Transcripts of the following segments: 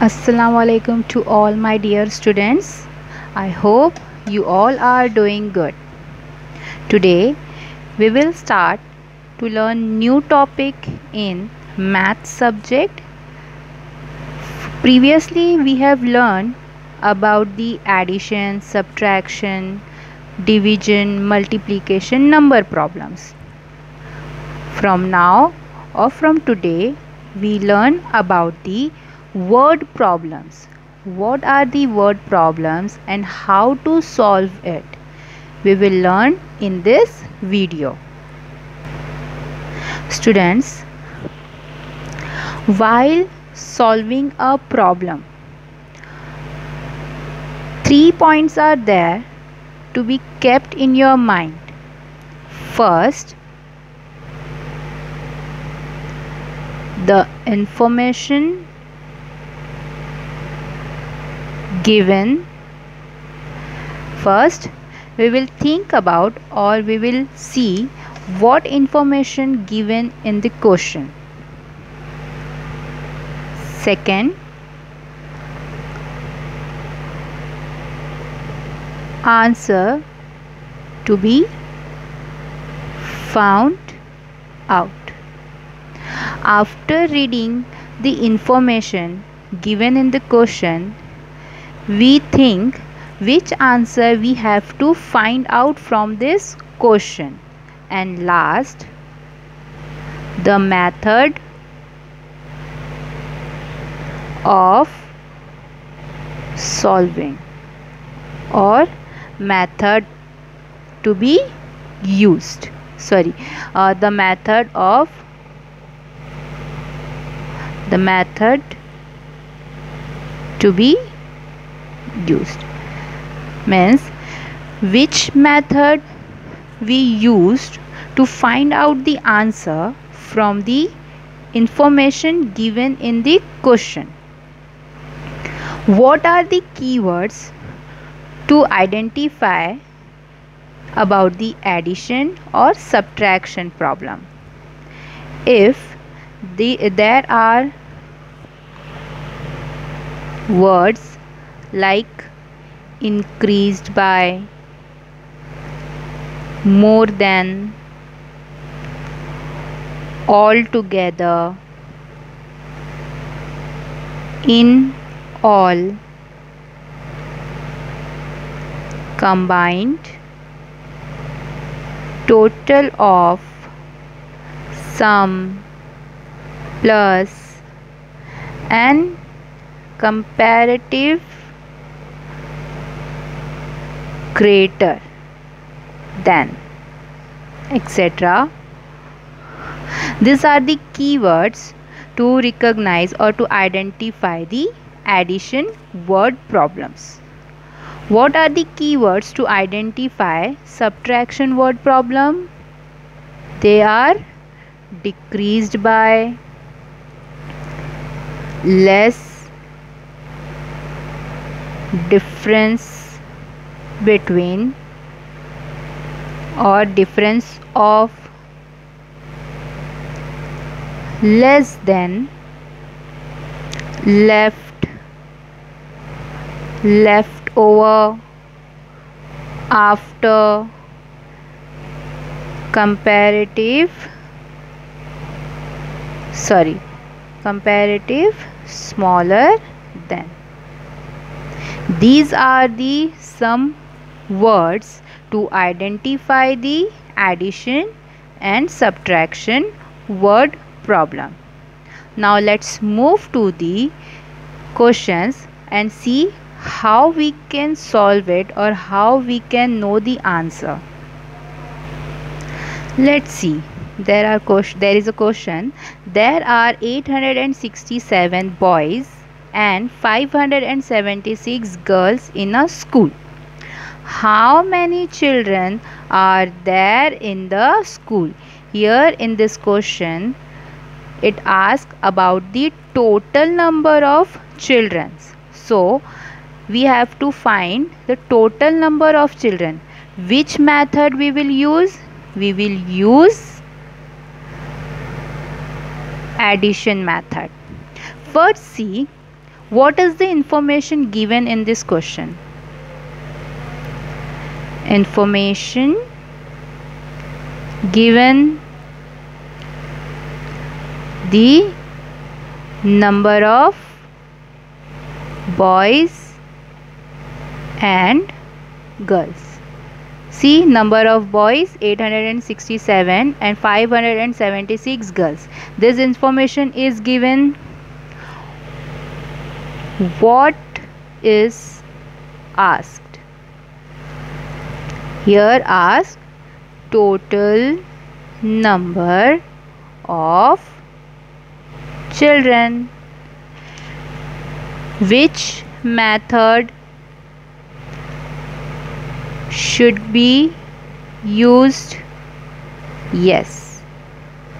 Assalamu alaikum to all my dear students. I hope you all are doing good. Today we will start to learn new topic in math subject. Previously we have learned about the addition, subtraction, division, multiplication, number problems. From now or from today we learn about the word problems. What are the word problems and how to solve it? We will learn in this video. Students, while solving a problem, 3 points are there to be kept in your mind. First, the information given. First, we will think about or we will see what information given in the question. Second, answer to be found out. After reading the information given in the question, we think which answer we have to find out from this question. And last, the method of solving or method to be used. The method to be used means which method we used to find out the answer from the information given in the question. What are the keywords to identify about the addition or subtraction problem? If there are words like increased by, more than, altogether, in all, combined, total of, sum, plus, and comparative, greater than, etc. These are the keywords to recognize or to identify the addition word problems. What are the keywords to identify subtraction word problem? They are decreased by, less, difference between or difference of, less than, left, leftover, after, comparative smaller than. These are the some words to identify the addition and subtraction word problem. Now let's move to the questions and see how we can solve it or how we can know the answer. Let's see. There is a question. There are 867 boys and 576 girls in a school. How many children are there in the school? Here in this question, it asks about the total number of children. So, we have to find the total number of children. Which method we will use? We will use addition method. First, see What is the information given in this question? Information given the number of boys and girls. See, number of boys 867 and 576 girls. This information is given. What is asked? Here asked total number of children. Which method should be used? Yes,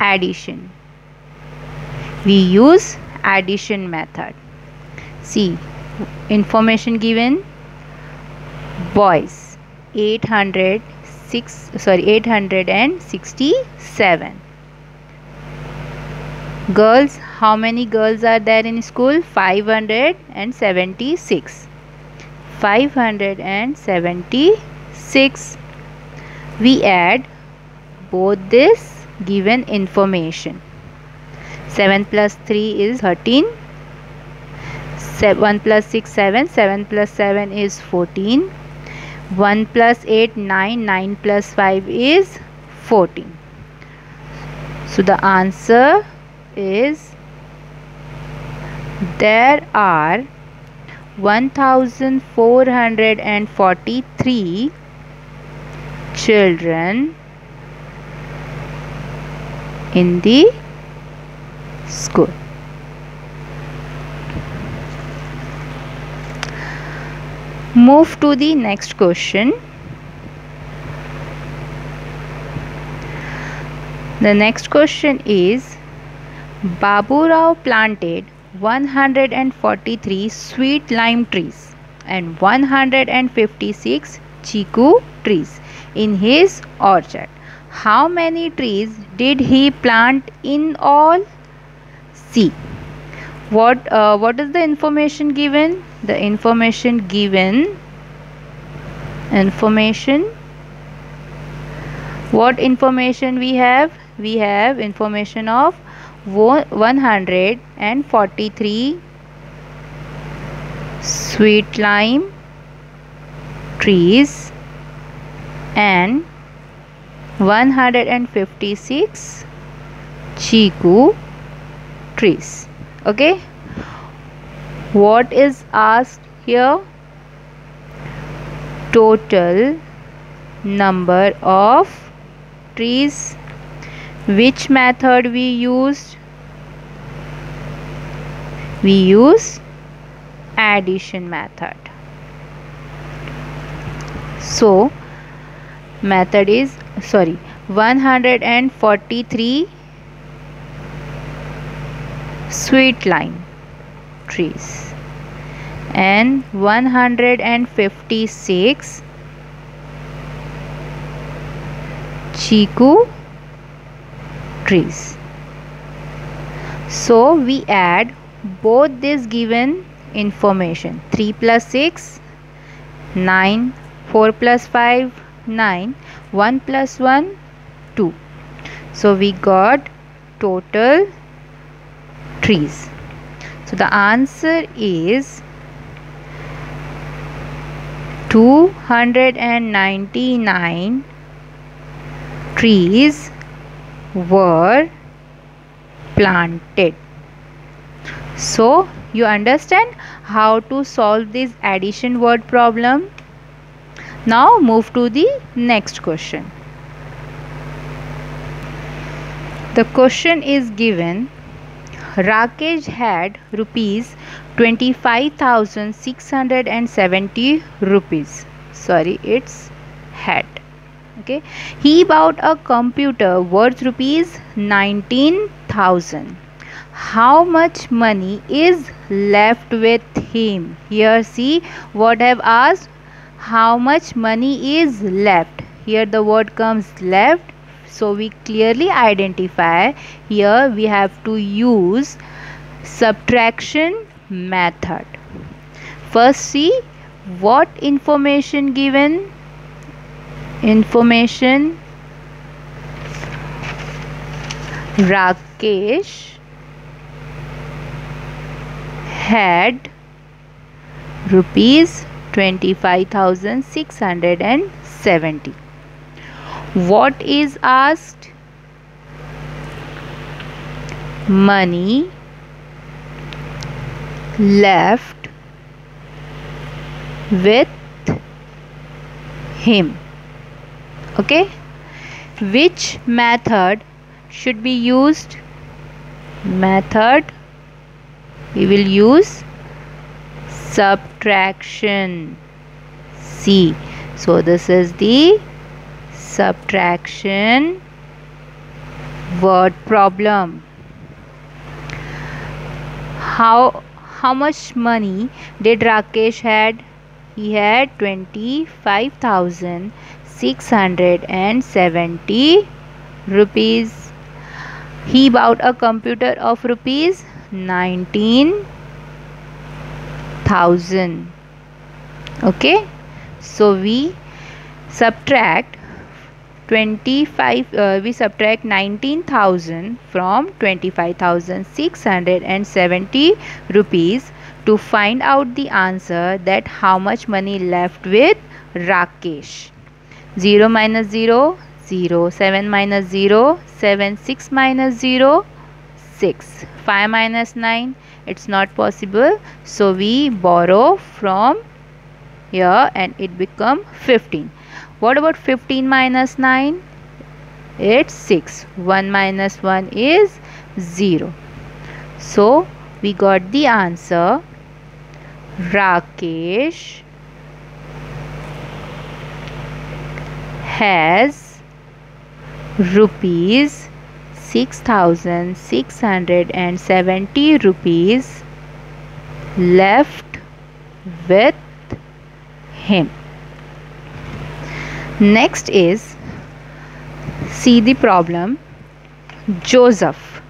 addition. We use addition method. See, information given: boys 867. Girls, how many girls are there in school? 576. 576. We add both this given information. 7 plus 3 is 13. 1 plus 6 7. 7 plus 7 is 14. 1 plus 8 9. 9 plus 5 is 14. So the answer is there are 1443 children in the school. Move to the next question. The next question is: Babu Rao planted 143 sweet lime trees and 156 chiku trees in his orchard. How many trees did he plant in all? See, what is the information given? The information given, what information we have? We have information of 143 sweet lime trees and 156 chiku trees. Okay, what is asked here? Total number of trees. Which method we used? We use addition method. So method is 143 sweet lime trees and 156 chiku trees. So we add both this given information. 3 plus 6 9, 4 plus 5 9, 1 plus 1 2. So we got total trees. So the answer is 299 trees were planted. So you understand how to solve this addition word problem. Now move to the next question. The question is given: Rakesh had rupees 25,670 rupees. Sorry, it's had. Okay, he bought a computer worth rupees 19,000. How much money is left with him? Here see what I have asked. How much money is left? Here the word comes left. So we clearly identify. Here we have to use subtraction method. First see what information given. Information: Rakesh had rupees 25,670. What is asked? Money left with him. Okay, which method should be used? Method, we will use subtraction. C. So this is the subtraction word problem. How much money did Rakesh had? He had 25,670 rupees. He bought a computer of rupees 19,000. Okay, so we subtract 19,000 from 25,670 rupees to find out the answer, that how much money left with Rakesh. 0 minus 0, 0. 7 minus 0, 7. 6 minus 0, 6. 5 minus 9, it's not possible. So we borrow from here and it become 15. What about 15 minus 9? It's 6. 1 minus 1 is 0. So we got the answer. Rakesh has rupees 6,670 rupees left with him. Next is, see the problem. Joseph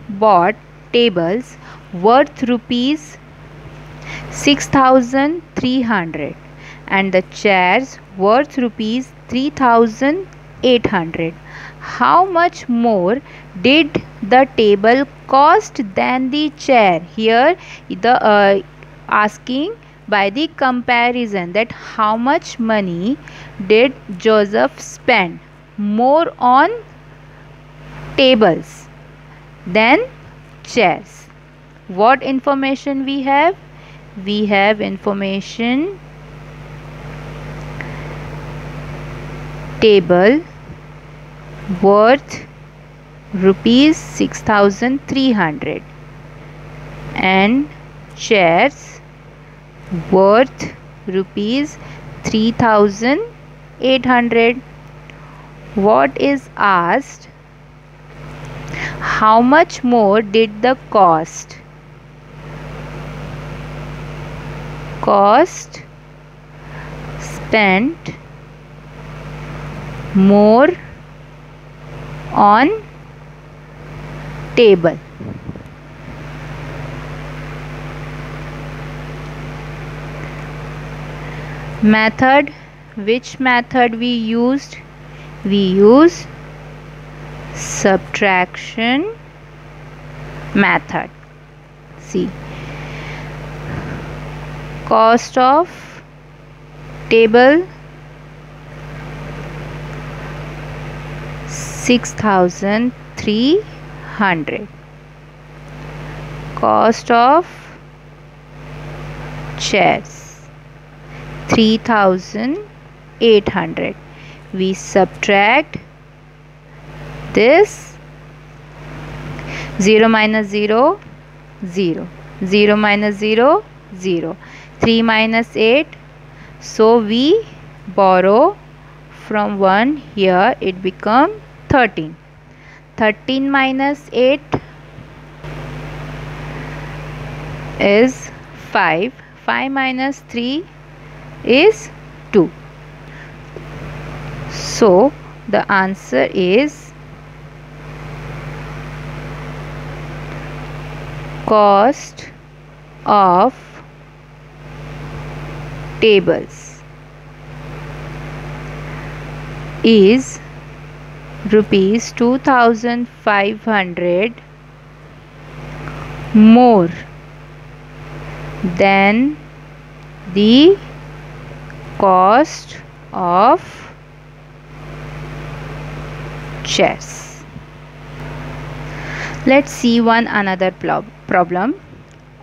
bought tables worth rupees 6,300 and the chairs worth rupees 3,800. How much more did the table cost than the chair? Here the asking by the comparison, that how much money did Joseph spend more on tables than chairs. What information we have? We have information: table worth rupees 6,300 and chairs worth rupees 3,800. What is asked? How much more did the cost? Cost spent more on table. Method, which method we used? We use subtraction method. See, cost of table 6,300, cost of chairs 3,800. We subtract this. 0 minus 0, 0. 0 minus 0, 0. 3 minus 8. So we borrow from 1 here, it become 13. 13 minus 8 is 5. 5 minus 3 is 2. So the answer is cost of tables is rupees 2500 more than the cost of chairs. Let's see one another problem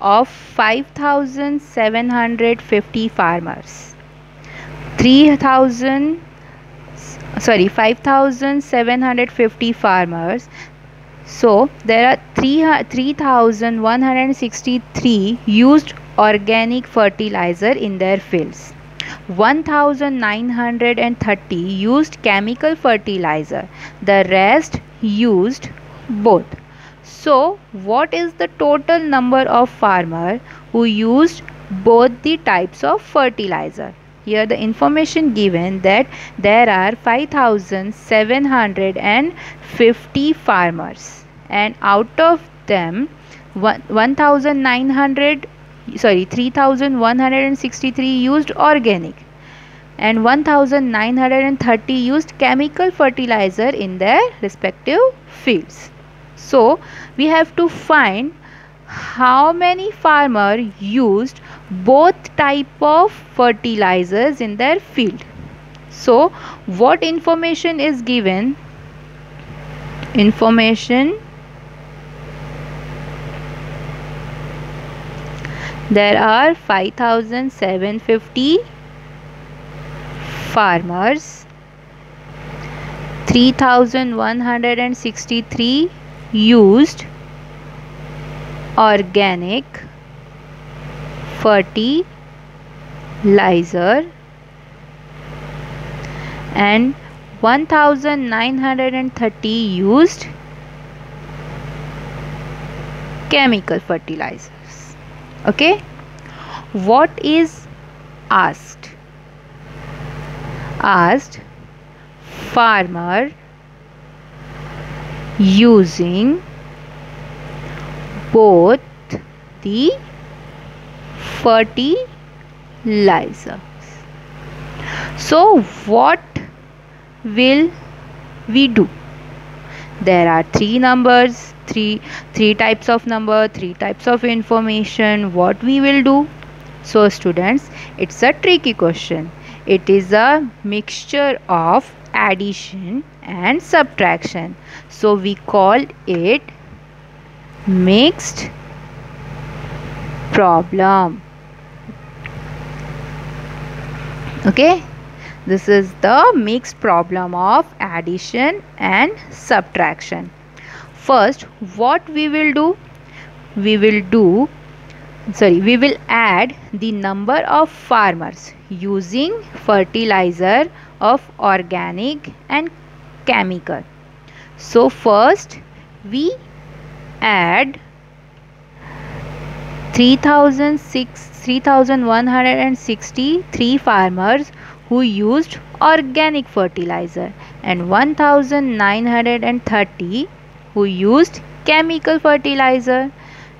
of 5750 farmers. 5750 farmers. So there are 3163 used organic fertilizer in their fields. 1930 used chemical fertilizer. The rest used both. So what is the total number of farmers who used both the types of fertilizer? Here the information given that there are 5750 farmers, and out of them 3163 used organic and 1930 used chemical fertilizer in their respective fields. So we have to find how many farmers used both type of fertilizers in their field. So what information is given? Information: there are 5750 farmers, 3163 used organic fertilizer and 1930 used chemical fertilizers. Okay, what is asked? Farmer using both the fertilizers. So what will we do? There are three numbers, three types of number, three types of information. What we will do? So students, it's a tricky question. It is a mixture of addition and subtraction. So we call it mixed problem. Okay, this is the mixed problem of addition and subtraction. First, what we will do? We will add the number of farmers using fertilizer of organic and chemical. So first we add 3163 farmers who used organic fertilizer and 1930 who used chemical fertilizer.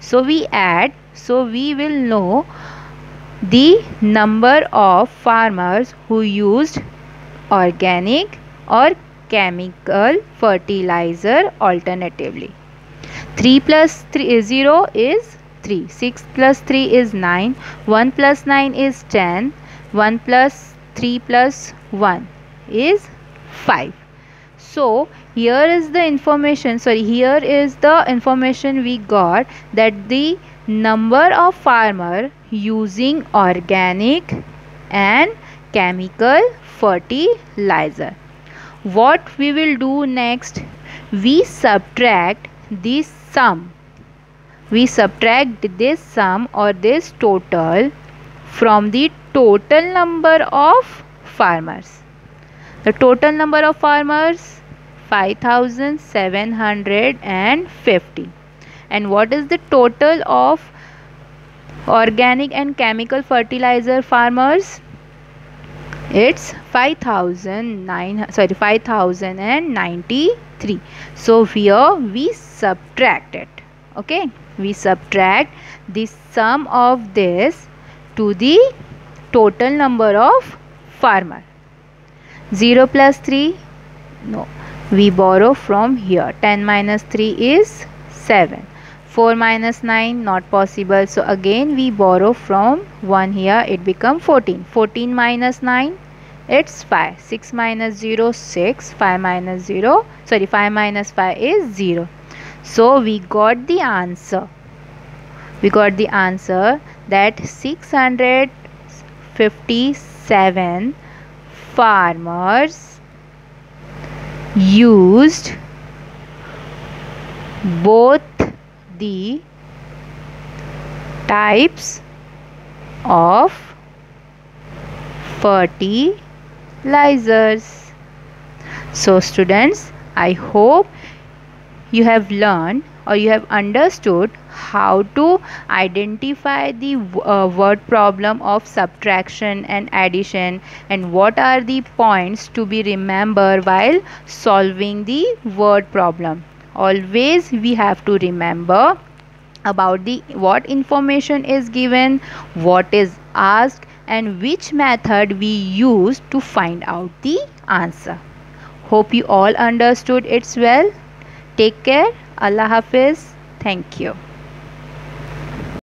So we add, so we will know the number of farmers who used organic or chemical fertilizer alternatively. 3 plus 0 is 3, 6 plus 3 is 9, 1 plus 9 is 10, 1 plus 3 plus 1 is 5. So here is the information, we got that the number of farmer using organic and chemical fertilizer. What we will do next? We subtract this sum. We subtract this sum or this total from the total number of farmers. The total number of farmers 5750. And what is the total of organic and chemical fertilizer farmers? It's 5093. So here we subtract it. Okay, we subtract the sum of this to the total number of farmer. 0 plus 3, no, we borrow from here. 10 minus 3 is 7. 4 minus 9, not possible, so again we borrow from 1 here, it become 14. 14 minus 9, it's 5. 6 minus 0, 6. 5 minus 0, sorry, 5 minus 5 is 0. So we got the answer. We got the answer that 657 farmers used both the types of fertilizers. So students, I hope you have learned or you have understood how to identify the word problem of subtraction and addition, and what are the points to be remembered while solving the word problem. Always we have to remember about the what information is given, what is asked, and which method we use to find out the answer. Hope you all understood it well. Take care. Allah Hafiz. Thank you.